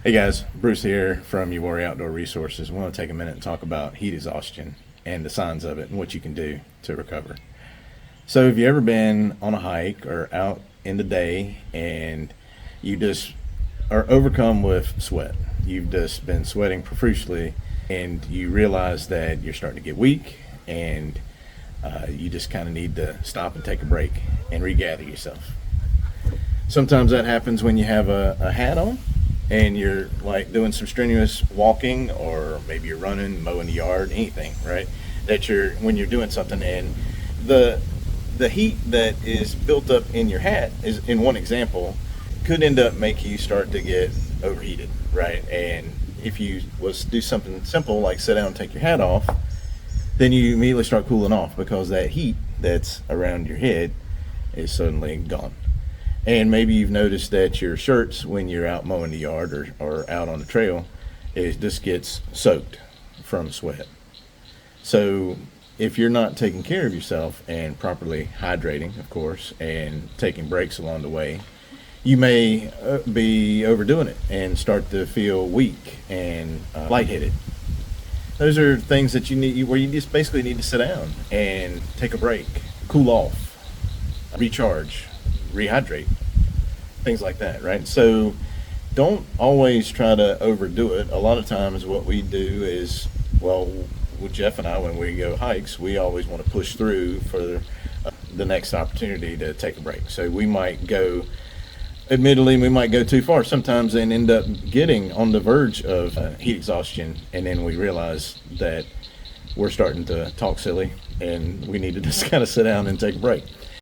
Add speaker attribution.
Speaker 1: Hey guys, Bruce here from Uwharrie Outdoor Resources. We want to take a minute and talk about heat exhaustion and the signs of it and what you can do to recover. So, have you ever been on a hike or out in the day and you just are overcome with sweat? You've just been sweating profusely and you realize that you're starting to get weak and you just kind of need to stop and take a break and regather yourself. Sometimes that happens when you have a hat on and you're like doing some strenuous walking, or maybe you're running, mowing the yard, anything, right? That you're when you're doing something, and the heat that is built up in your hat is, in one example, could end up making you start to get overheated, right? And if you was to do something simple like sit down and take your hat off, then you immediately start cooling off because that heat that's around your head is suddenly gone. And maybe you've noticed that your shirts, when you're out mowing the yard or out on the trail, it just gets soaked from sweat. So if you're not taking care of yourself and properly hydrating, of course, and taking breaks along the way, you may be overdoing it and start to feel weak and lightheaded. Those are things that you need, where you just basically need to sit down and take a break, cool off, recharge, rehydrate, things like that, right? So don't always try to overdo it. A lot of times what we do is, well, with Jeff and I, when we go hikes, we always want to push through for the next opportunity to take a break. So we might go, admittedly, we might go too far sometimes and end up getting on the verge of heat exhaustion, and then we realize that we're starting to talk silly and we need to just kind of sit down and take a break.